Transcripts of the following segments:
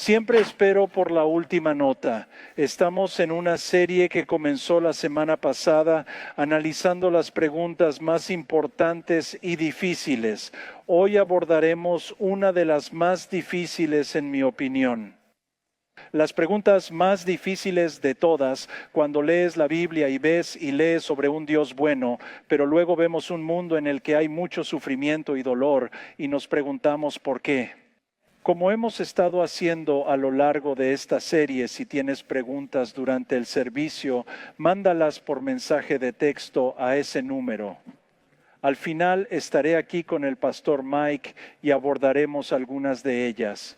Siempre espero por la última nota. Estamos en una serie que comenzó la semana pasada analizando las preguntas más importantes y difíciles. Hoy abordaremos una de las más difíciles en mi opinión. Las preguntas más difíciles de todas, cuando lees la Biblia y ves y lees sobre un Dios bueno, pero luego vemos un mundo en el que hay mucho sufrimiento y dolor y nos preguntamos por qué. Como hemos estado haciendo a lo largo de esta serie, si tienes preguntas durante el servicio, mándalas por mensaje de texto a ese número. Al final estaré aquí con el pastor Mike y abordaremos algunas de ellas.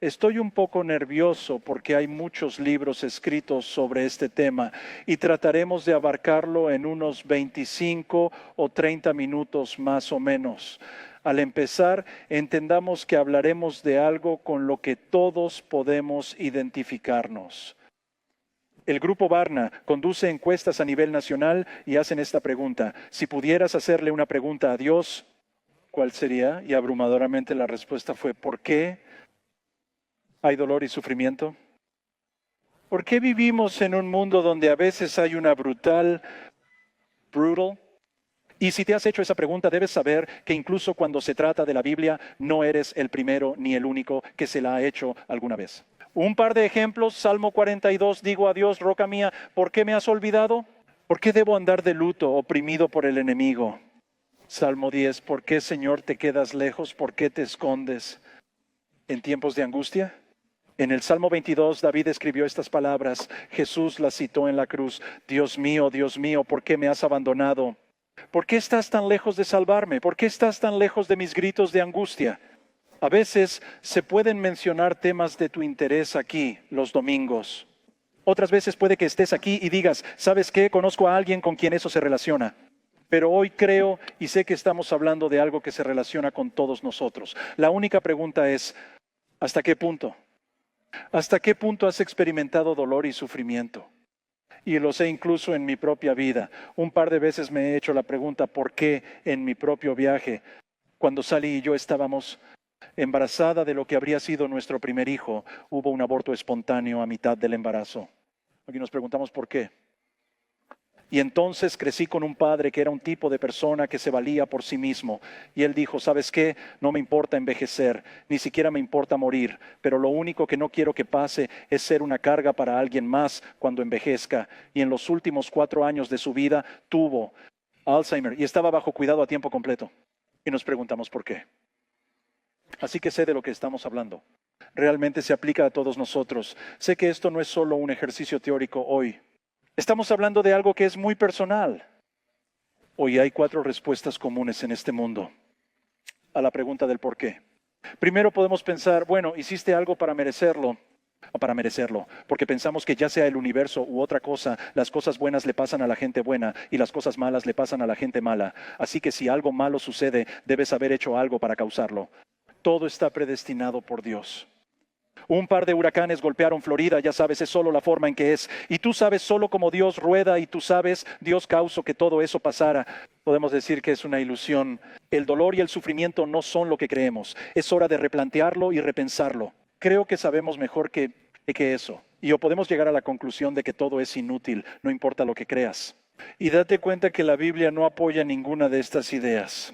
Estoy un poco nervioso porque hay muchos libros escritos sobre este tema y trataremos de abarcarlo en unos 25 o 30 minutos más o menos. Al empezar, entendamos que hablaremos de algo con lo que todos podemos identificarnos. El Grupo Barna conduce encuestas a nivel nacional y hacen esta pregunta. Si pudieras hacerle una pregunta a Dios, ¿cuál sería? Y abrumadoramente la respuesta fue, ¿por qué hay dolor y sufrimiento? ¿Por qué vivimos en un mundo donde a veces hay una brutal? Y si te has hecho esa pregunta, debes saber que incluso cuando se trata de la Biblia, no eres el primero ni el único que se la ha hecho alguna vez. Un par de ejemplos, Salmo 42, digo a Dios, roca mía, ¿por qué me has olvidado? ¿Por qué debo andar de luto, oprimido por el enemigo? Salmo 10, ¿por qué, Señor, te quedas lejos? ¿Por qué te escondes en tiempos de angustia? En el Salmo 22, David escribió estas palabras, Jesús las citó en la cruz, Dios mío, ¿por qué me has abandonado? ¿Por qué estás tan lejos de salvarme? ¿Por qué estás tan lejos de mis gritos de angustia? A veces se pueden mencionar temas de tu interés aquí los domingos. Otras veces puede que estés aquí y digas, ¿sabes qué? Conozco a alguien con quien eso se relaciona. Pero hoy creo y sé que estamos hablando de algo que se relaciona con todos nosotros. La única pregunta es, ¿hasta qué punto? ¿Hasta qué punto has experimentado dolor y sufrimiento? Y lo sé incluso en mi propia vida. Un par de veces me he hecho la pregunta, ¿por qué en mi propio viaje? Cuando Sally y yo estábamos embarazada de lo que habría sido nuestro primer hijo, hubo un aborto espontáneo a mitad del embarazo. Aquí nos preguntamos por qué. Y entonces crecí con un padre que era un tipo de persona que se valía por sí mismo. Y él dijo, ¿sabes qué? No me importa envejecer, ni siquiera me importa morir, pero lo único que no quiero que pase es ser una carga para alguien más cuando envejezca. Y en los últimos 4 años de su vida tuvo Alzheimer y estaba bajo cuidado a tiempo completo. Y nos preguntamos por qué. Así que sé de lo que estamos hablando. Realmente se aplica a todos nosotros. Sé que esto no es solo un ejercicio teórico hoy. Estamos hablando de algo que es muy personal. Hoy hay 4 respuestas comunes en este mundo a la pregunta del por qué. Primero podemos pensar, bueno, hiciste algo para merecerlo, porque pensamos que ya sea el universo u otra cosa, las cosas buenas le pasan a la gente buena y las cosas malas le pasan a la gente mala. Así que si algo malo sucede, debes haber hecho algo para causarlo. Todo está predestinado por Dios. Un par de huracanes golpearon Florida, ya sabes, es solo la forma en que es. Y tú sabes solo cómo Dios rueda y tú sabes, Dios causó que todo eso pasara. Podemos decir que es una ilusión. El dolor y el sufrimiento no son lo que creemos. Es hora de replantearlo y repensarlo. Creo que sabemos mejor que eso. Y o podemos llegar a la conclusión de que todo es inútil, no importa lo que creas. Y date cuenta que la Biblia no apoya ninguna de estas ideas.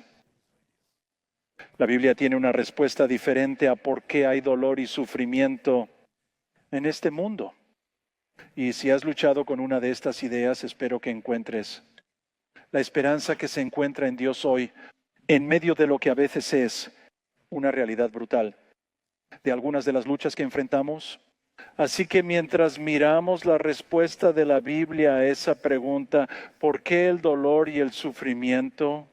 La Biblia tiene una respuesta diferente a por qué hay dolor y sufrimiento en este mundo. Y si has luchado con una de estas ideas, espero que encuentres la esperanza que se encuentra en Dios hoy, en medio de lo que a veces es una realidad brutal, de algunas de las luchas que enfrentamos. Así que mientras miramos la respuesta de la Biblia a esa pregunta, ¿por qué el dolor y el sufrimiento?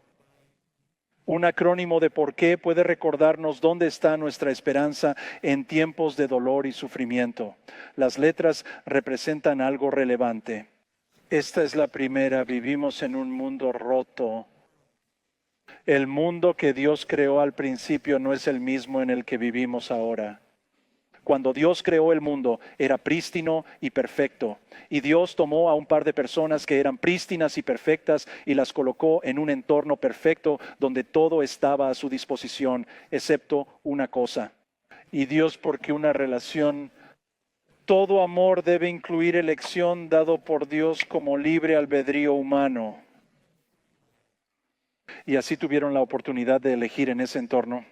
Un acrónimo de por qué puede recordarnos dónde está nuestra esperanza en tiempos de dolor y sufrimiento. Las letras representan algo relevante. Esta es la primera, vivimos en un mundo roto. El mundo que Dios creó al principio no es el mismo en el que vivimos ahora. Cuando Dios creó el mundo, era prístino y perfecto. Y Dios tomó a un par de personas que eran prístinas y perfectas y las colocó en un entorno perfecto donde todo estaba a su disposición, excepto una cosa. Y Dios, porque una relación, todo amor debe incluir elección dado por Dios como libre albedrío humano. Y así tuvieron la oportunidad de elegir en ese entorno.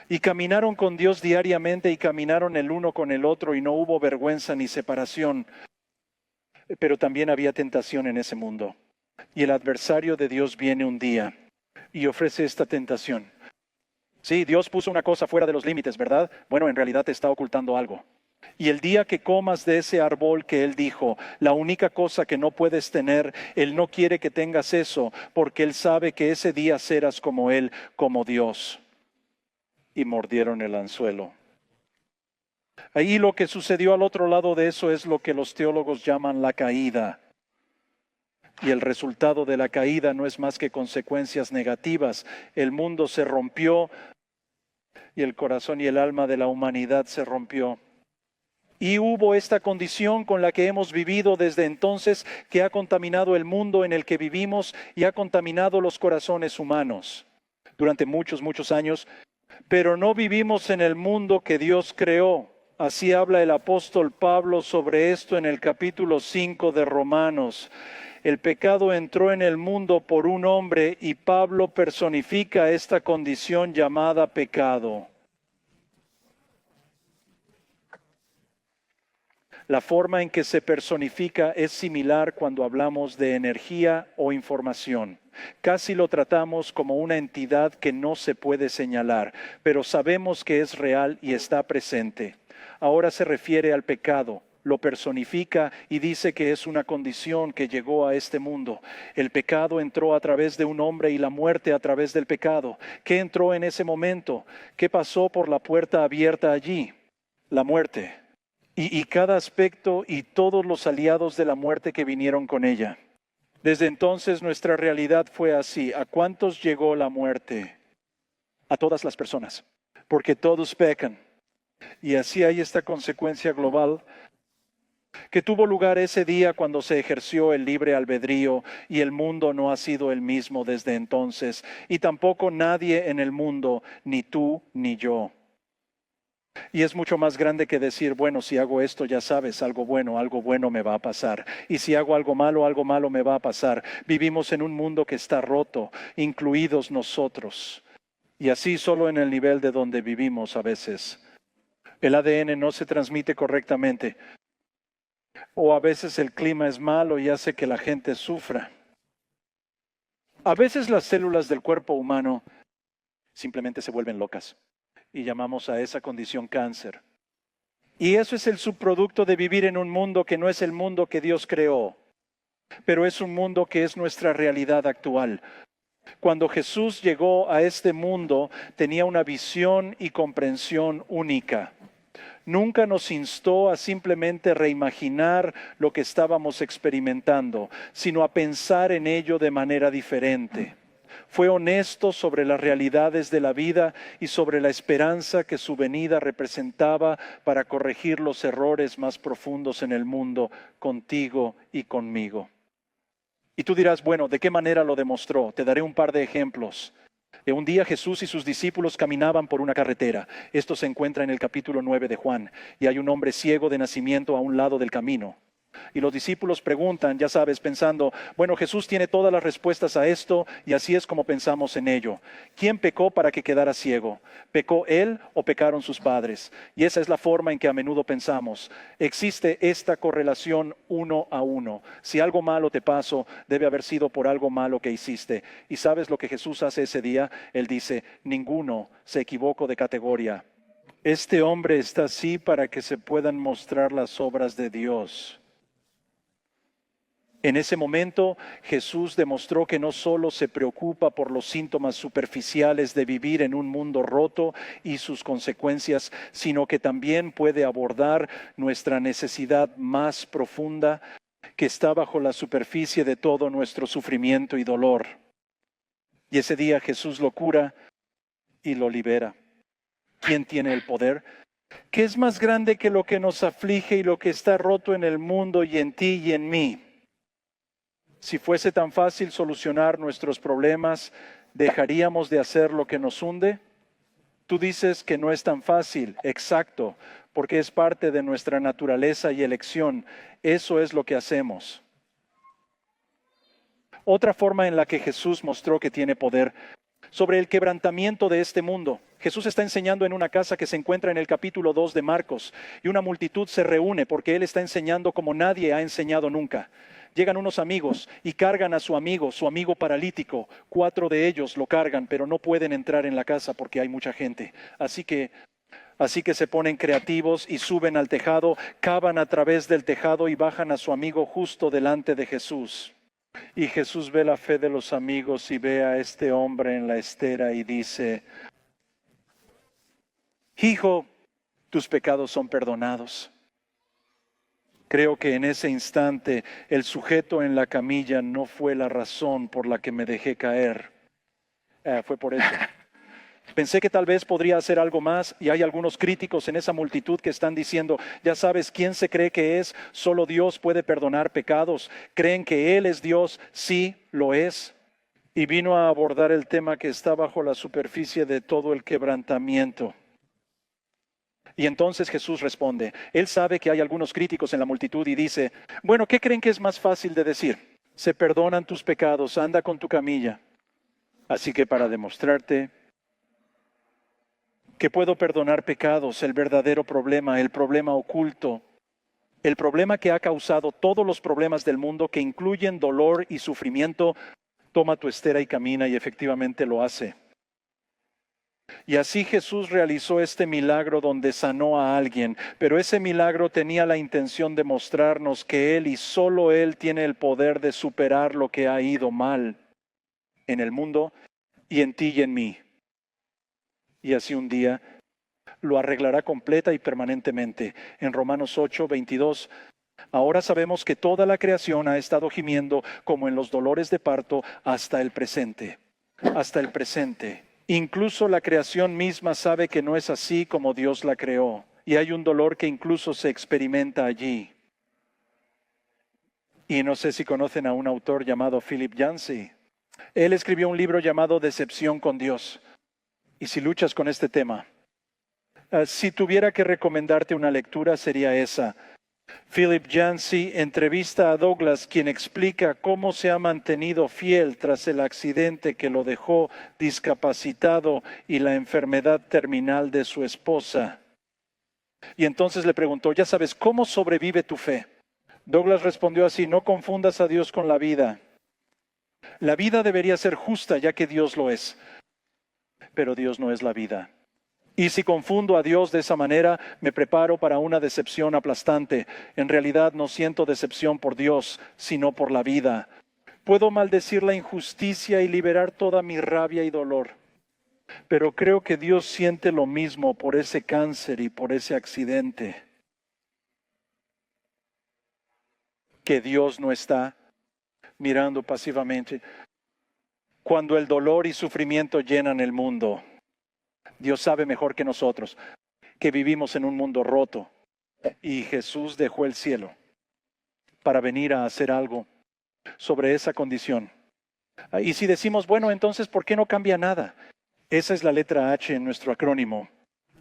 Y caminaron con Dios diariamente y caminaron el uno con el otro y no hubo vergüenza ni separación. Pero también había tentación en ese mundo. Y el adversario de Dios viene un día y ofrece esta tentación. Sí, Dios puso una cosa fuera de los límites, ¿verdad? Bueno, en realidad te está ocultando algo. Y el día que comas de ese árbol que Él dijo, la única cosa que no puedes tener, Él no quiere que tengas eso, porque Él sabe que ese día serás como Él, como Dios. Y mordieron el anzuelo. Ahí lo que sucedió al otro lado de eso es lo que los teólogos llaman la caída. Y el resultado de la caída no es más que consecuencias negativas. El mundo se rompió y el corazón y el alma de la humanidad se rompió. Y hubo esta condición con la que hemos vivido desde entonces, que ha contaminado el mundo en el que vivimos y ha contaminado los corazones humanos durante muchos, muchos años. Pero no vivimos en el mundo que Dios creó. Así habla el apóstol Pablo sobre esto en el capítulo 5 de Romanos. El pecado entró en el mundo por un hombre y Pablo personifica esta condición llamada pecado. La forma en que se personifica es similar cuando hablamos de energía o información. Casi lo tratamos como una entidad que no se puede señalar, pero sabemos que es real y está presente. Ahora se refiere al pecado, lo personifica y dice que es una condición que llegó a este mundo. El pecado entró a través de un hombre y la muerte a través del pecado. ¿Qué entró en ese momento? ¿Qué pasó por la puerta abierta allí? La muerte. Y cada aspecto y todos los aliados de la muerte que vinieron con ella. Desde entonces nuestra realidad fue así. ¿A cuántos llegó la muerte? A todas las personas, porque todos pecan. Y así hay esta consecuencia global que tuvo lugar ese día cuando se ejerció el libre albedrío y el mundo no ha sido el mismo desde entonces. Y tampoco nadie en el mundo, ni tú ni yo. Y es mucho más grande que decir, bueno, si hago esto, ya sabes, algo bueno me va a pasar. Y si hago algo malo me va a pasar. Vivimos en un mundo que está roto, incluidos nosotros. Y así solo en el nivel de donde vivimos a veces. El ADN no se transmite correctamente. O a veces el clima es malo y hace que la gente sufra. A veces las células del cuerpo humano simplemente se vuelven locas. Y llamamos a esa condición cáncer. Y eso es el subproducto de vivir en un mundo que no es el mundo que Dios creó, pero es un mundo que es nuestra realidad actual. Cuando Jesús llegó a este mundo, tenía una visión y comprensión única. Nunca nos instó a simplemente reimaginar lo que estábamos experimentando, sino a pensar en ello de manera diferente. Fue honesto sobre las realidades de la vida y sobre la esperanza que su venida representaba para corregir los errores más profundos en el mundo, contigo y conmigo. Y tú dirás, bueno, ¿de qué manera lo demostró? Te daré un par de ejemplos. Un día Jesús y sus discípulos caminaban por una carretera. Esto se encuentra en el capítulo 9 de Juan. Y hay un hombre ciego de nacimiento a un lado del camino. Y los discípulos preguntan, ya sabes, pensando, bueno, Jesús tiene todas las respuestas a esto y así es como pensamos en ello. ¿Quién pecó para que quedara ciego? ¿Pecó él o pecaron sus padres? Y esa es la forma en que a menudo pensamos. Existe esta correlación 1 a 1. Si algo malo te pasó, debe haber sido por algo malo que hiciste. ¿Y sabes lo que Jesús hace ese día? Él dice, ninguno se equivocó de categoría. Este hombre está así para que se puedan mostrar las obras de Dios. En ese momento Jesús demostró que no solo se preocupa por los síntomas superficiales de vivir en un mundo roto y sus consecuencias, sino que también puede abordar nuestra necesidad más profunda que está bajo la superficie de todo nuestro sufrimiento y dolor. Y ese día Jesús lo cura y lo libera. ¿Quién tiene el poder? ¿Qué es más grande que lo que nos aflige y lo que está roto en el mundo y en ti y en mí? Si fuese tan fácil solucionar nuestros problemas, ¿dejaríamos de hacer lo que nos hunde? Tú dices que no es tan fácil, exacto, porque es parte de nuestra naturaleza y elección. Eso es lo que hacemos. Otra forma en la que Jesús mostró que tiene poder sobre el quebrantamiento de este mundo. Jesús está enseñando en una casa que se encuentra en el capítulo 2 de Marcos y una multitud se reúne porque Él está enseñando como nadie ha enseñado nunca. Llegan unos amigos y cargan a su amigo paralítico. 4 de ellos lo cargan, pero no pueden entrar en la casa porque hay mucha gente. Así que se ponen creativos y suben al tejado, cavan a través del tejado y bajan a su amigo justo delante de Jesús. Y Jesús ve la fe de los amigos y ve a este hombre en la estera y dice: hijo, tus pecados son perdonados. Creo que en ese instante el sujeto en la camilla no fue la razón por la que me dejé caer. Fue por eso. Pensé que tal vez podría hacer algo más y hay algunos críticos en esa multitud que están diciendo: ya sabes, ¿quién se cree que es? Solo Dios puede perdonar pecados. ¿Creen que Él es Dios? Sí, lo es. Y vino a abordar el tema que está bajo la superficie de todo el quebrantamiento. Y entonces Jesús responde. Él sabe que hay algunos críticos en la multitud y dice: bueno, ¿qué creen que es más fácil de decir? Se perdonan tus pecados, anda con tu camilla. Así que para demostrarte que puedo perdonar pecados, el verdadero problema, el problema oculto, el problema que ha causado todos los problemas del mundo, que incluyen dolor y sufrimiento, toma tu estera y camina, y efectivamente lo hace. Y así Jesús realizó este milagro donde sanó a alguien, pero ese milagro tenía la intención de mostrarnos que Él y solo Él tiene el poder de superar lo que ha ido mal en el mundo y en ti y en mí. Y así un día lo arreglará completa y permanentemente. En Romanos 8:22, ahora sabemos que toda la creación ha estado gimiendo como en los dolores de parto hasta el presente. Hasta el presente. Incluso la creación misma sabe que no es así como Dios la creó. Y hay un dolor que incluso se experimenta allí. Y no sé si conocen a un autor llamado Philip Yancey. Él escribió un libro llamado Decepción con Dios. Y si luchas con este tema, si tuviera que recomendarte una lectura, sería esa. Philip Yancey entrevista a Douglas, quien explica cómo se ha mantenido fiel tras el accidente que lo dejó discapacitado y la enfermedad terminal de su esposa. Y entonces le preguntó: ya sabes, ¿cómo sobrevive tu fe? Douglas respondió así: no confundas a Dios con la vida. La vida debería ser justa, ya que Dios lo es. Pero Dios no es la vida. Y si confundo a Dios de esa manera, me preparo para una decepción aplastante. En realidad no siento decepción por Dios, sino por la vida. Puedo maldecir la injusticia y liberar toda mi rabia y dolor. Pero creo que Dios siente lo mismo por ese cáncer y por ese accidente. Que Dios no está mirando pasivamente. Cuando el dolor y sufrimiento llenan el mundo, Dios sabe mejor que nosotros que vivimos en un mundo roto y Jesús dejó el cielo para venir a hacer algo sobre esa condición. Y si decimos: bueno, entonces, ¿por qué no cambia nada? Esa es la letra H en nuestro acrónimo.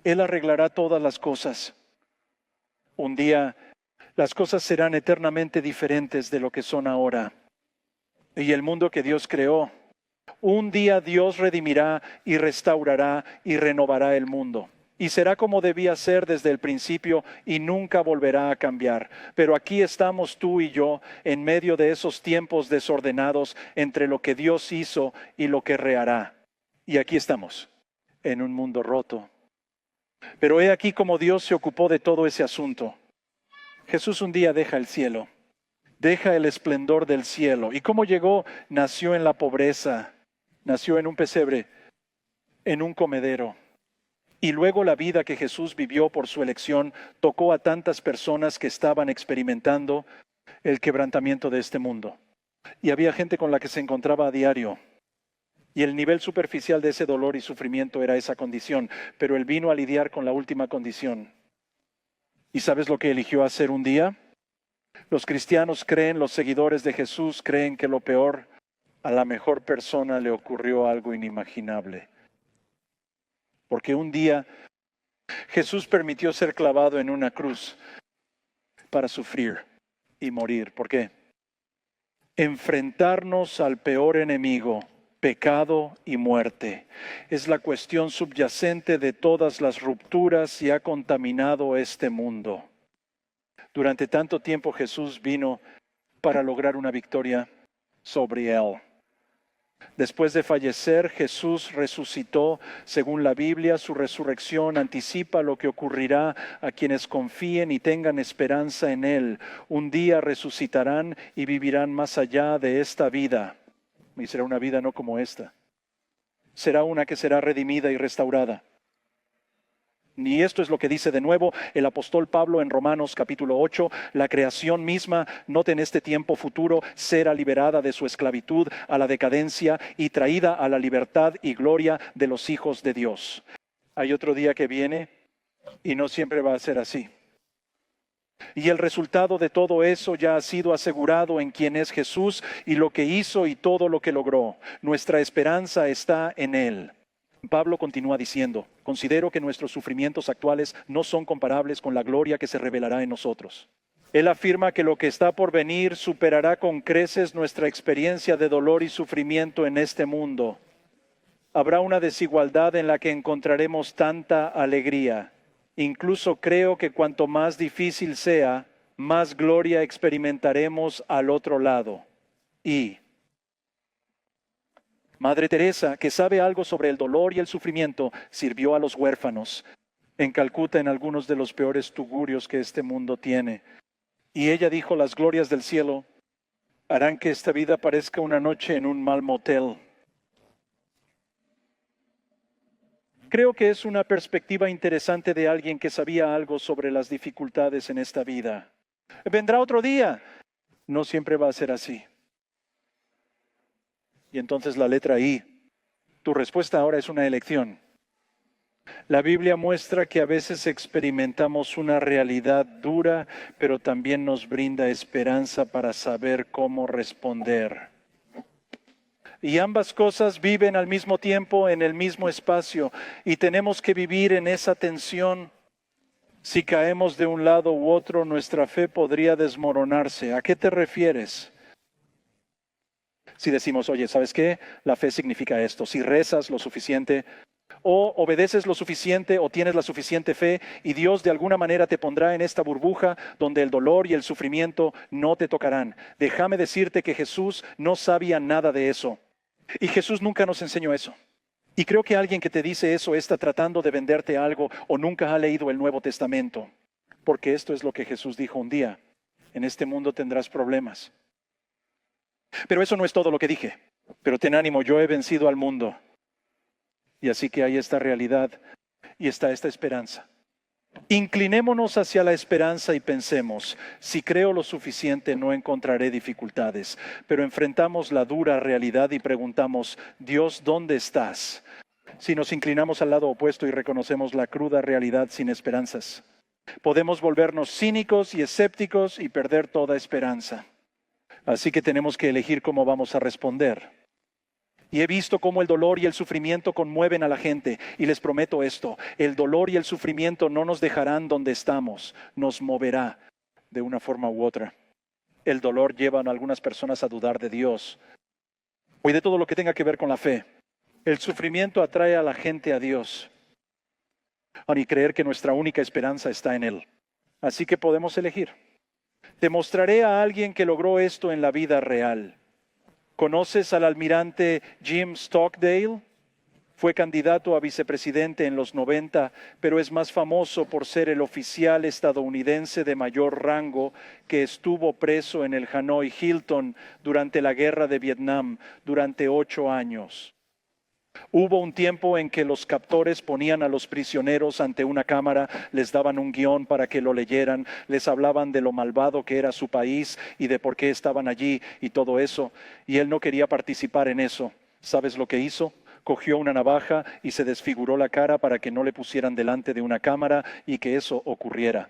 Él arreglará todas las cosas. Un día las cosas serán eternamente diferentes de lo que son ahora. Y el mundo que Dios creó, un día Dios redimirá y restaurará y renovará el mundo. Y será como debía ser desde el principio y nunca volverá a cambiar. Pero aquí estamos tú y yo en medio de esos tiempos desordenados entre lo que Dios hizo y lo que rehará. Y aquí estamos, en un mundo roto. Pero he aquí cómo Dios se ocupó de todo ese asunto. Jesús un día deja el cielo, deja el esplendor del cielo. ¿Y cómo llegó? Nació en la pobreza. Nació en un pesebre, en un comedero. Y luego la vida que Jesús vivió por su elección tocó a tantas personas que estaban experimentando el quebrantamiento de este mundo. Y había gente con la que se encontraba a diario. Y el nivel superficial de ese dolor y sufrimiento era esa condición. Pero Él vino a lidiar con la última condición. ¿Y sabes lo que eligió hacer un día? Los cristianos creen, los seguidores de Jesús creen que lo peor, a la mejor persona le ocurrió algo inimaginable. Porque un día Jesús permitió ser clavado en una cruz para sufrir y morir. ¿Por qué? Enfrentarnos al peor enemigo, pecado y muerte, es la cuestión subyacente de todas las rupturas y ha contaminado este mundo. Durante tanto tiempo Jesús vino para lograr una victoria sobre él. Después de fallecer, Jesús resucitó. Según la Biblia, su resurrección anticipa lo que ocurrirá a quienes confíen y tengan esperanza en Él. Un día resucitarán y vivirán más allá de esta vida. Y será una vida no como esta. Será una que será redimida y restaurada. Y esto es lo que dice de nuevo el apóstol Pablo en Romanos capítulo 8. La creación misma, note en este tiempo futuro, será liberada de su esclavitud a la decadencia y traída a la libertad y gloria de los hijos de Dios. Hay otro día que viene y no siempre va a ser así. Y el resultado de todo eso ya ha sido asegurado en quien es Jesús y lo que hizo y todo lo que logró. Nuestra esperanza está en Él. Pablo continúa diciendo, considero que nuestros sufrimientos actuales no son comparables con la gloria que se revelará en nosotros. Él afirma que lo que está por venir superará con creces nuestra experiencia de dolor y sufrimiento en este mundo. Habrá una desigualdad en la que encontraremos tanta alegría. Incluso creo que cuanto más difícil sea, más gloria experimentaremos al otro lado. Y Madre Teresa, que sabe algo sobre el dolor y el sufrimiento, sirvió a los huérfanos en Calcuta en algunos de los peores tugurios que este mundo tiene. Y ella dijo, las glorias del cielo harán que esta vida parezca una noche en un mal motel. Creo que es una perspectiva interesante de alguien que sabía algo sobre las dificultades en esta vida. Vendrá otro día. No siempre va a ser así. Y entonces la letra I. Tu respuesta ahora es una elección. La Biblia muestra que a veces experimentamos una realidad dura, pero también nos brinda esperanza para saber cómo responder. Y ambas cosas viven al mismo tiempo en el mismo espacio y tenemos que vivir en esa tensión. Si caemos de un lado u otro, nuestra fe podría desmoronarse. ¿A qué te refieres? Si decimos, oye, ¿sabes qué? La fe significa esto. Si rezas lo suficiente, o obedeces lo suficiente, o tienes la suficiente fe, y Dios de alguna manera te pondrá en esta burbuja donde el dolor y el sufrimiento no te tocarán. Déjame decirte que Jesús no sabía nada de eso. Y Jesús nunca nos enseñó eso. Y creo que alguien que te dice eso está tratando de venderte algo o nunca ha leído el Nuevo Testamento. Porque esto es lo que Jesús dijo un día. En este mundo tendrás problemas. Pero eso no es todo lo que dije. Pero ten ánimo, yo he vencido al mundo. Y así que hay esta realidad y está esta esperanza. Inclinémonos hacia la esperanza y pensemos, si creo lo suficiente no encontraré dificultades, pero enfrentamos la dura realidad y preguntamos, Dios, ¿dónde estás? Si nos inclinamos al lado opuesto y reconocemos la cruda realidad sin esperanzas, podemos volvernos cínicos y escépticos y perder toda esperanza. Así que tenemos que elegir cómo vamos a responder. Y he visto cómo el dolor y el sufrimiento conmueven a la gente. Y les prometo esto, el dolor y el sufrimiento no nos dejarán donde estamos, nos moverá de una forma u otra. El dolor lleva a algunas personas a dudar de Dios y de todo lo que tenga que ver con la fe. El sufrimiento atrae a la gente a Dios y creer que nuestra única esperanza está en Él. Así que podemos elegir. Te mostraré a alguien que logró esto en la vida real. ¿Conoces al almirante Jim Stockdale? Fue candidato a vicepresidente en los 90, pero es más famoso por ser el oficial estadounidense de mayor rango que estuvo preso en el Hanoi Hilton durante la guerra de Vietnam durante 8 años. Hubo un tiempo en que los captores ponían a los prisioneros ante una cámara, les daban un guión para que lo leyeran, les hablaban de lo malvado que era su país y de por qué estaban allí y todo eso. Y él no quería participar en eso. ¿Sabes lo que hizo? Cogió una navaja y se desfiguró la cara para que no le pusieran delante de una cámara y que eso ocurriera.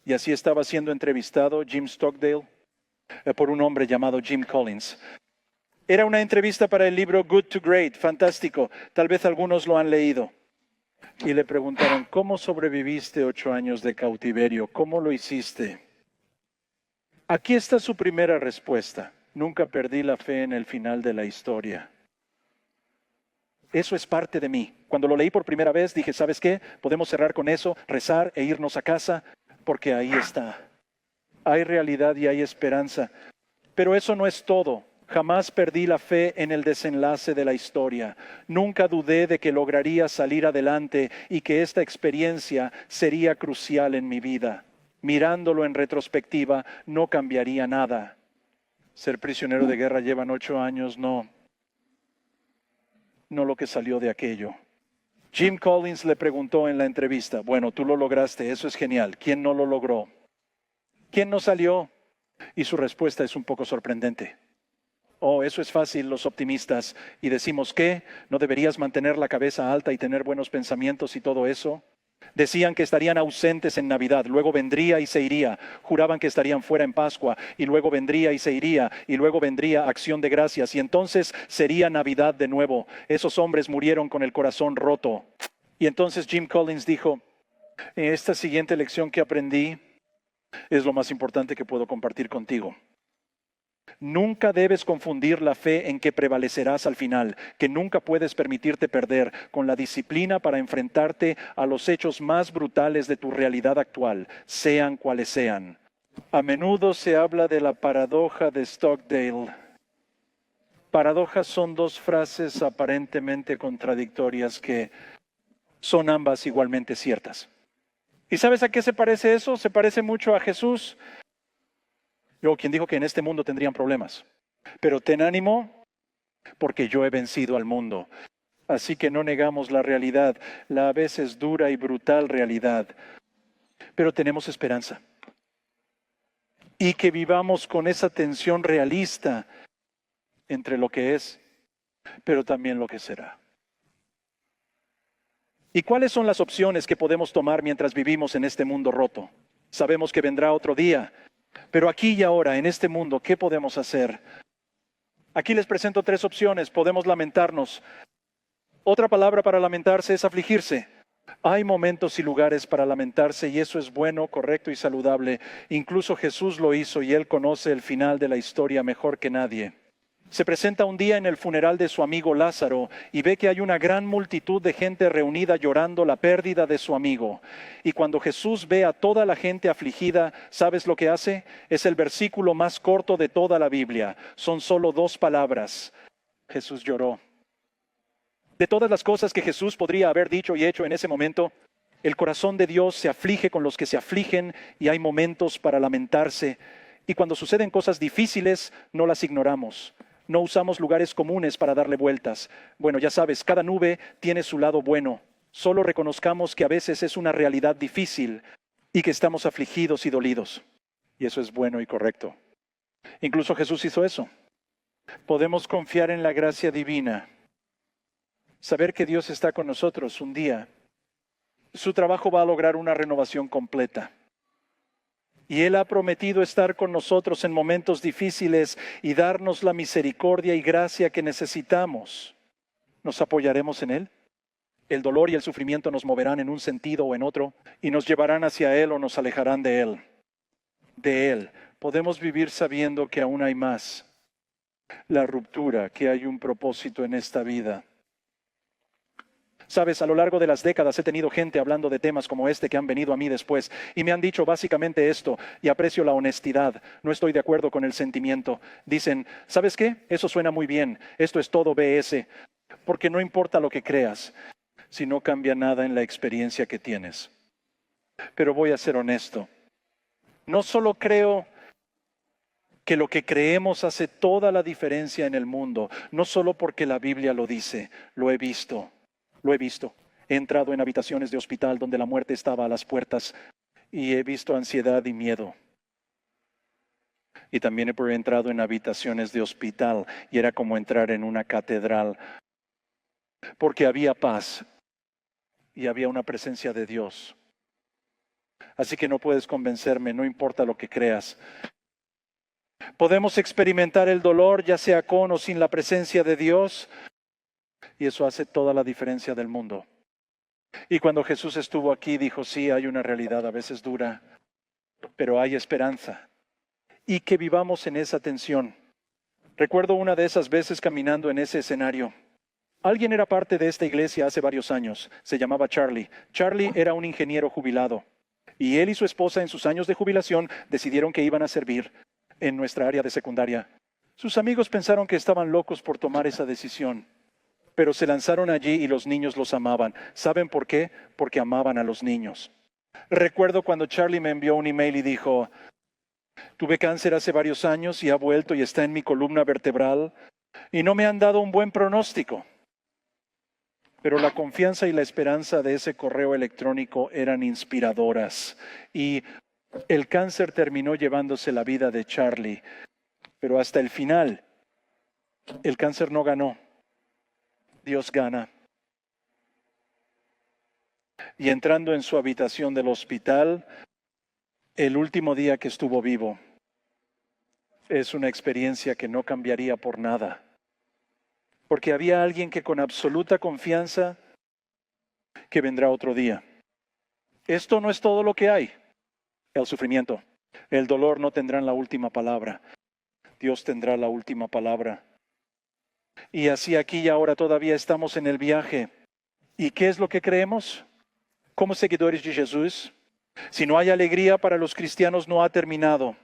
Y así estaba siendo entrevistado Jim Stockdale por un hombre llamado Jim Collins. Era una entrevista para el libro Good to Great, fantástico. Tal vez algunos lo han leído. Y le preguntaron, ¿cómo sobreviviste 8 años de cautiverio? ¿Cómo lo hiciste? Aquí está su primera respuesta. Nunca perdí la fe en el final de la historia. Eso es parte de mí. Cuando lo leí por primera vez dije, ¿sabes qué? Podemos cerrar con eso, rezar e irnos a casa, porque ahí está. Hay realidad y hay esperanza. Pero eso no es todo. Jamás perdí la fe en el desenlace de la historia. Nunca dudé de que lograría salir adelante y que esta experiencia sería crucial en mi vida. Mirándolo en retrospectiva, no cambiaría nada. Ser prisionero de guerra llevan 8 años, no lo que salió de aquello. Jim Collins le preguntó en la entrevista, bueno, tú lo lograste, eso es genial. ¿Quién no lo logró? ¿Quién no salió? Y su respuesta es un poco sorprendente. Oh, eso es fácil, los optimistas. Y decimos, ¿qué? ¿No deberías mantener la cabeza alta y tener buenos pensamientos y todo eso? Decían que estarían ausentes en Navidad, luego vendría y se iría. Juraban que estarían fuera en Pascua y luego vendría y se iría y luego vendría Acción de Gracias y entonces sería Navidad de nuevo. Esos hombres murieron con el corazón roto. Y entonces Jim Collins dijo, esta siguiente lección que aprendí es lo más importante que puedo compartir contigo. Nunca debes confundir la fe en que prevalecerás al final, que nunca puedes permitirte perder, con la disciplina para enfrentarte a los hechos más brutales de tu realidad actual, sean cuales sean. A menudo se habla de la paradoja de Stockdale. Paradojas son dos frases aparentemente contradictorias que son ambas igualmente ciertas. ¿Y sabes a qué se parece eso? Se parece mucho a Jesús. Luego, quien dijo que en este mundo tendrían problemas. Pero ten ánimo, porque yo he vencido al mundo. Así que no negamos la realidad, la a veces dura y brutal realidad. Pero tenemos esperanza. Y que vivamos con esa tensión realista entre lo que es, pero también lo que será. ¿Y cuáles son las opciones que podemos tomar mientras vivimos en este mundo roto? Sabemos que vendrá otro día. Pero aquí y ahora, en este mundo, ¿qué podemos hacer? Aquí les presento 3 opciones. Podemos lamentarnos. Otra palabra para lamentarse es afligirse. Hay momentos y lugares para lamentarse y eso es bueno, correcto y saludable. Incluso Jesús lo hizo y Él conoce el final de la historia mejor que nadie. Se presenta un día en el funeral de su amigo Lázaro y ve que hay una gran multitud de gente reunida llorando la pérdida de su amigo. Y cuando Jesús ve a toda la gente afligida, ¿sabes lo que hace? Es el versículo más corto de toda la Biblia. Son solo 2 palabras. Jesús lloró. De todas las cosas que Jesús podría haber dicho y hecho en ese momento, el corazón de Dios se aflige con los que se afligen y hay momentos para lamentarse. Y cuando suceden cosas difíciles, no las ignoramos. No usamos lugares comunes para darle vueltas. Bueno, ya sabes, cada nube tiene su lado bueno. Solo reconozcamos que a veces es una realidad difícil y que estamos afligidos y dolidos. Y eso es bueno y correcto. Incluso Jesús hizo eso. Podemos confiar en la gracia divina. Saber que Dios está con nosotros un día. Su trabajo va a lograr una renovación completa. Y Él ha prometido estar con nosotros en momentos difíciles y darnos la misericordia y gracia que necesitamos. ¿Nos apoyaremos en Él? El dolor y el sufrimiento nos moverán en un sentido o en otro y nos llevarán hacia Él o nos alejarán de Él. De Él podemos vivir sabiendo que aún hay más. La ruptura, que hay un propósito en esta vida. Sabes, a lo largo de las décadas he tenido gente hablando de temas como este que han venido a mí después y me han dicho básicamente esto, y aprecio la honestidad, no estoy de acuerdo con el sentimiento. Dicen, ¿sabes qué? Eso suena muy bien, esto es todo BS, porque no importa lo que creas, si no cambia nada en la experiencia que tienes. Pero voy a ser honesto, no solo creo que lo que creemos hace toda la diferencia en el mundo, no solo porque la Biblia lo dice, lo he visto. Lo he visto. He entrado en habitaciones de hospital donde la muerte estaba a las puertas y he visto ansiedad y miedo. Y también he entrado en habitaciones de hospital y era como entrar en una catedral porque había paz y había una presencia de Dios. Así que no puedes convencerme, no importa lo que creas. Podemos experimentar el dolor ya sea con o sin la presencia de Dios. Y eso hace toda la diferencia del mundo. Y cuando Jesús estuvo aquí, dijo, sí, hay una realidad a veces dura, pero hay esperanza. Y que vivamos en esa tensión. Recuerdo una de esas veces caminando en ese escenario. Alguien era parte de esta iglesia hace varios años. Se llamaba Charlie. Charlie era un ingeniero jubilado. Y él y su esposa en sus años de jubilación decidieron que iban a servir en nuestra área de secundaria. Sus amigos pensaron que estaban locos por tomar esa decisión, pero se lanzaron allí y los niños los amaban. ¿Saben por qué? Porque amaban a los niños. Recuerdo cuando Charlie me envió un email y dijo, tuve cáncer hace varios años y ha vuelto y está en mi columna vertebral y no me han dado un buen pronóstico. Pero la confianza y la esperanza de ese correo electrónico eran inspiradoras y el cáncer terminó llevándose la vida de Charlie. Pero hasta el final, el cáncer no ganó. Dios gana. Y entrando en su habitación del hospital, el último día que estuvo vivo, es una experiencia que no cambiaría por nada. Porque había alguien que con absoluta confianza que vendrá otro día. Esto no es todo lo que hay. El sufrimiento, el dolor no tendrán la última palabra. Dios tendrá la última palabra. Y así aquí y ahora todavía estamos en el viaje. ¿Y qué es lo que creemos? Como seguidores de Jesús, si no hay alegría para los cristianos, no ha terminado.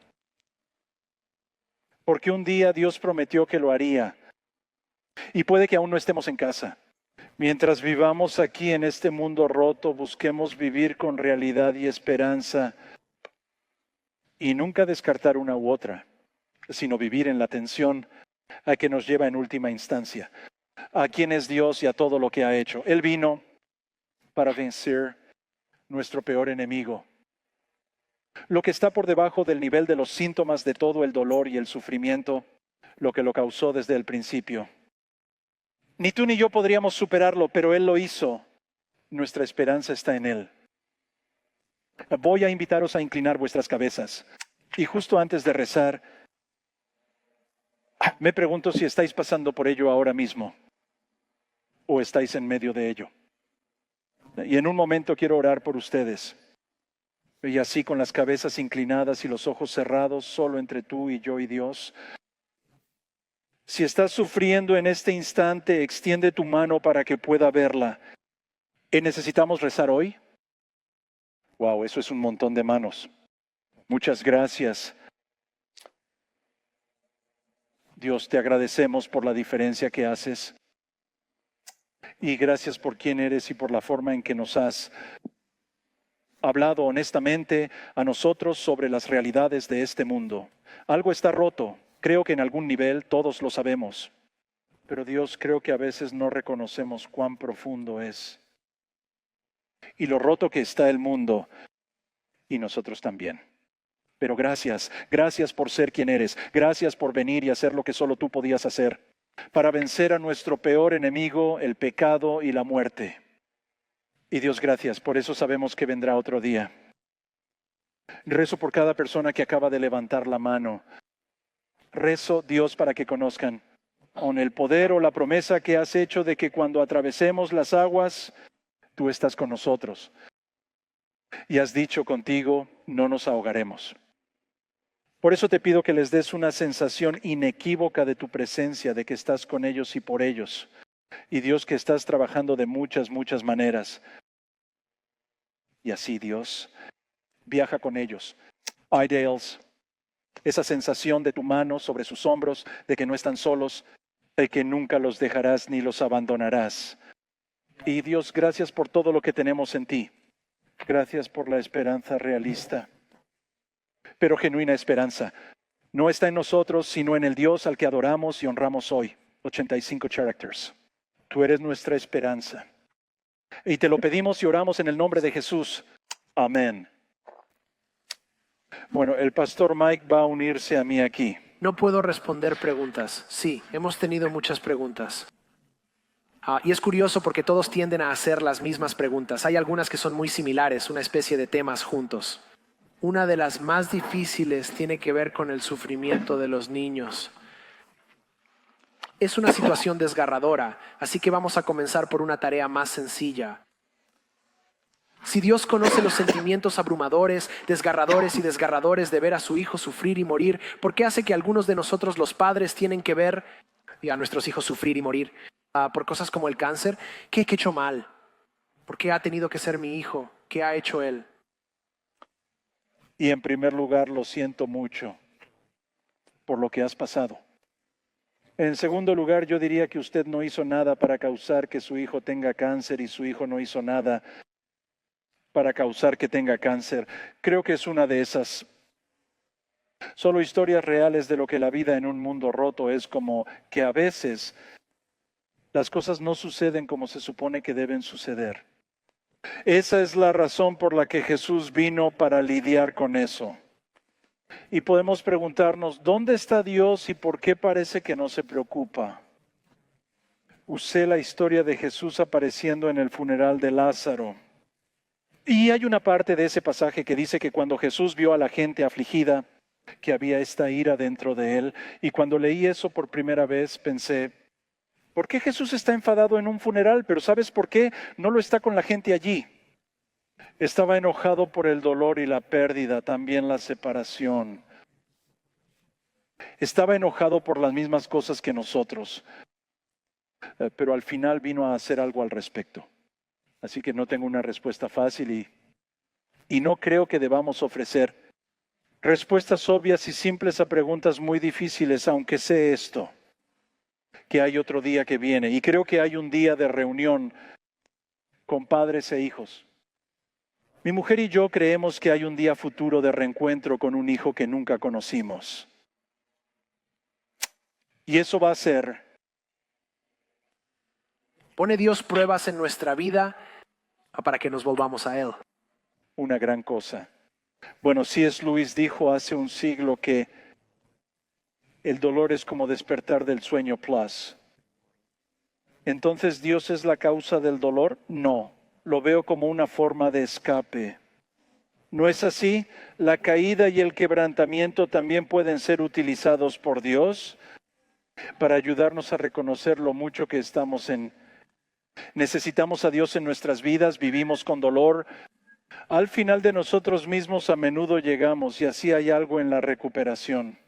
Porque un día Dios prometió que lo haría. Y puede que aún no estemos en casa. Mientras vivamos aquí en este mundo roto, busquemos vivir con realidad y esperanza. Y nunca descartar una u otra, sino vivir en la tensión a que nos lleva en última instancia. A quién es Dios y a todo lo que ha hecho. Él vino para vencer nuestro peor enemigo. Lo que está por debajo del nivel de los síntomas de todo el dolor y el sufrimiento, lo que lo causó desde el principio. Ni tú ni yo podríamos superarlo, pero Él lo hizo. Nuestra esperanza está en Él. Voy a invitaros a inclinar vuestras cabezas. Y justo antes de rezar, me pregunto si estáis pasando por ello ahora mismo o estáis en medio de ello. Y en un momento quiero orar por ustedes. Y así con las cabezas inclinadas y los ojos cerrados, solo entre tú y yo y Dios. Si estás sufriendo en este instante, extiende tu mano para que pueda verla. ¿Necesitamos rezar hoy? Wow, eso es un montón de manos. Muchas gracias. Dios, te agradecemos por la diferencia que haces. Y gracias por quién eres y por la forma en que nos has hablado honestamente a nosotros sobre las realidades de este mundo. Algo está roto. Creo que en algún nivel todos lo sabemos. Pero Dios, creo que a veces no reconocemos cuán profundo es. Y lo roto que está el mundo. Y nosotros también. Pero gracias por ser quien eres. Gracias por venir y hacer lo que solo tú podías hacer. Para vencer a nuestro peor enemigo, el pecado y la muerte. Y Dios, gracias. Por eso sabemos que vendrá otro día. Rezo por cada persona que acaba de levantar la mano. Rezo, Dios, para que conozcan con el poder o la promesa que has hecho de que cuando atravesemos las aguas, tú estás con nosotros. Y has dicho contigo, no nos ahogaremos. Por eso te pido que les des una sensación inequívoca de tu presencia, de que estás con ellos y por ellos. Y Dios, que estás trabajando de muchas, muchas maneras. Y así, Dios, viaja con ellos. Idales. Esa sensación de tu mano sobre sus hombros, de que no están solos, de que nunca los dejarás ni los abandonarás. Y Dios, gracias por todo lo que tenemos en ti. Gracias por la esperanza realista, pero genuina esperanza. No está en nosotros, sino en el Dios al que adoramos y honramos hoy. 85 characters. Tú eres nuestra esperanza. Y te lo pedimos y oramos en el nombre de Jesús. Amén. Bueno, el pastor Mike va a unirse a mí aquí. No puedo responder preguntas. Sí, hemos tenido muchas preguntas. Y es curioso porque todos tienden a hacer las mismas preguntas. Hay algunas que son muy similares, una especie de temas juntos. Una de las más difíciles tiene que ver con el sufrimiento de los niños. Es una situación desgarradora, así que vamos a comenzar por una tarea más sencilla. Si Dios conoce los sentimientos abrumadores, desgarradores y desgarradores de ver a su hijo sufrir y morir, ¿por qué hace que algunos de nosotros los padres tienen que ver a nuestros hijos sufrir y morir por cosas como el cáncer? ¿Qué he hecho mal? ¿Por qué ha tenido que ser mi hijo? ¿Qué ha hecho él? Y en primer lugar, lo siento mucho por lo que has pasado. En segundo lugar, yo diría que usted no hizo nada para causar que su hijo tenga cáncer y su hijo no hizo nada para causar que tenga cáncer. Creo que es una de esas. Solo historias reales de lo que la vida en un mundo roto es, como que a veces las cosas no suceden como se supone que deben suceder. Esa es la razón por la que Jesús vino, para lidiar con eso. Y podemos preguntarnos, ¿dónde está Dios y por qué parece que no se preocupa? Usé la historia de Jesús apareciendo en el funeral de Lázaro. Y hay una parte de ese pasaje que dice que cuando Jesús vio a la gente afligida, que había esta ira dentro de él. Y cuando leí eso por primera vez pensé, ¿por qué Jesús está enfadado en un funeral? Pero ¿sabes por qué? No lo está con la gente allí. Estaba enojado por el dolor y la pérdida, también la separación. Estaba enojado por las mismas cosas que nosotros, pero al final vino a hacer algo al respecto. Así que no tengo una respuesta fácil y no creo que debamos ofrecer respuestas obvias y simples a preguntas muy difíciles, aunque sé esto, que hay otro día que viene. Y creo que hay un día de reunión con padres e hijos. Mi mujer y yo creemos que hay un día futuro de reencuentro con un hijo que nunca conocimos. Y eso va a ser... ¿Pone Dios pruebas en nuestra vida para que nos volvamos a Él? una gran cosa. Bueno, C.S. Lewis dijo hace un siglo que el dolor es como despertar del sueño plus. ¿Entonces Dios es la causa del dolor? No, lo veo como una forma de escape. ¿No es así? La caída y el quebrantamiento también pueden ser utilizados por Dios para ayudarnos a reconocer lo mucho que estamos en. Necesitamos a Dios en nuestras vidas, vivimos con dolor. Al final de nosotros mismos a menudo llegamos y así hay algo en la recuperación.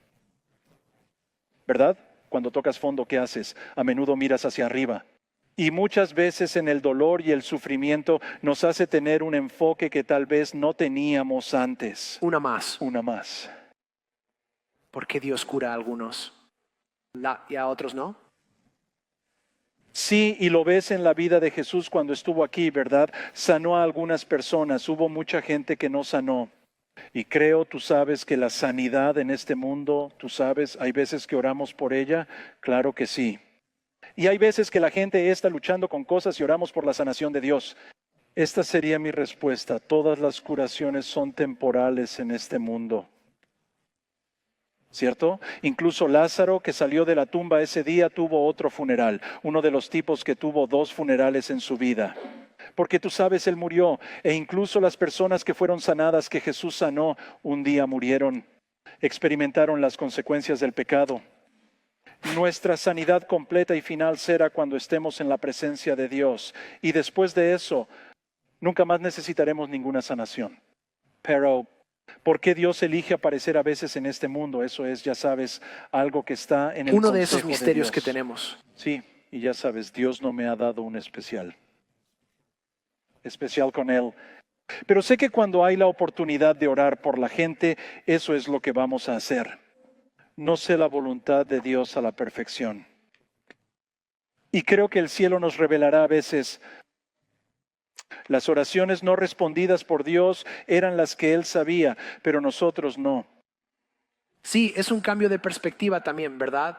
¿Verdad? Cuando tocas fondo, ¿qué haces? A menudo miras hacia arriba. Y muchas veces en el dolor y el sufrimiento nos hace tener un enfoque que tal vez no teníamos antes. Una más. Una más. ¿Por qué Dios cura a algunos y a otros no? Sí, y lo ves en la vida de Jesús cuando estuvo aquí, ¿verdad? Sanó a algunas personas, hubo mucha gente que no sanó. Y creo, tú sabes, que la sanidad en este mundo, tú sabes, hay veces que oramos por ella, claro que sí. Y hay veces que la gente está luchando con cosas y oramos por la sanación de Dios. Esta sería mi respuesta. Todas las curaciones son temporales en este mundo. ¿Cierto? Incluso Lázaro, que salió de la tumba ese día, tuvo otro funeral. Uno de los tipos que tuvo 2 funerales en su vida. Porque tú sabes, él murió. E incluso las personas que fueron sanadas, que Jesús sanó, un día murieron. Experimentaron las consecuencias del pecado. Nuestra sanidad completa y final será cuando estemos en la presencia de Dios. Y después de eso, nunca más necesitaremos ninguna sanación. Pero, ¿por qué Dios elige aparecer a veces en este mundo? Eso es, ya sabes, algo que está en el Uno de consejo esos misterios de que Dios. tenemos. Sí, y ya sabes, Dios no me ha dado un especial con Él. Pero sé que cuando hay la oportunidad de orar por la gente, eso es lo que vamos a hacer. No sé la voluntad de Dios a la perfección. Y creo que el cielo nos revelará a veces las oraciones no respondidas por Dios eran las que Él sabía, pero nosotros no. Sí, es un cambio de perspectiva también, ¿verdad?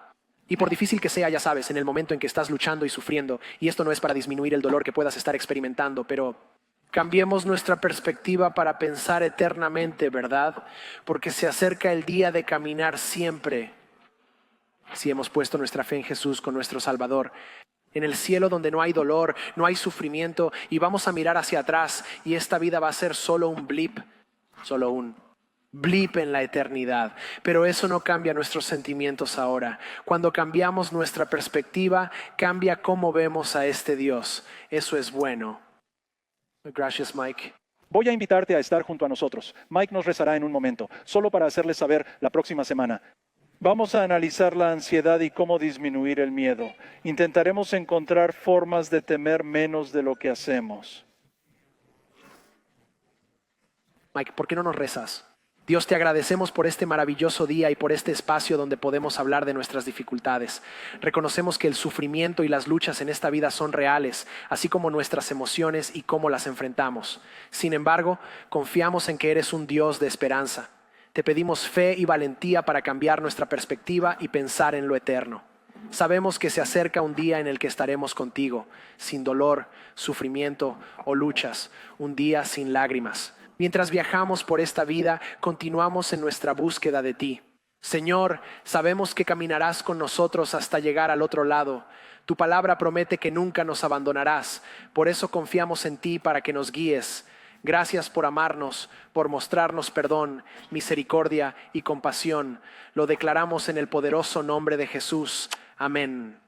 Y por difícil que sea, ya sabes, en el momento en que estás luchando y sufriendo, y esto no es para disminuir el dolor que puedas estar experimentando, pero cambiemos nuestra perspectiva para pensar eternamente, ¿verdad? Porque se acerca el día de caminar siempre, si hemos puesto nuestra fe en Jesús con nuestro Salvador, en el cielo donde no hay dolor, no hay sufrimiento, y vamos a mirar hacia atrás y esta vida va a ser solo un blip en la eternidad. Pero eso no cambia nuestros sentimientos ahora. Cuando cambiamos nuestra perspectiva, cambia cómo vemos a este Dios. Eso es bueno. Gracias, Mike. Voy a invitarte a estar junto a nosotros. Mike nos rezará en un momento, solo para hacerles saber la próxima semana. Vamos a analizar la ansiedad y cómo disminuir el miedo. Intentaremos encontrar formas de temer menos de lo que hacemos. Mike, ¿por qué no nos rezas? Dios, te agradecemos por este maravilloso día y por este espacio donde podemos hablar de nuestras dificultades. Reconocemos que el sufrimiento y las luchas en esta vida son reales, así como nuestras emociones y cómo las enfrentamos. Sin embargo, confiamos en que eres un Dios de esperanza. Te pedimos fe y valentía para cambiar nuestra perspectiva y pensar en lo eterno. Sabemos que se acerca un día en el que estaremos contigo, sin dolor, sufrimiento o luchas, un día sin lágrimas. Mientras viajamos por esta vida, continuamos en nuestra búsqueda de ti. Señor, sabemos que caminarás con nosotros hasta llegar al otro lado. Tu palabra promete que nunca nos abandonarás. Por eso confiamos en ti para que nos guíes. Gracias por amarnos, por mostrarnos perdón, misericordia y compasión. Lo declaramos en el poderoso nombre de Jesús. Amén.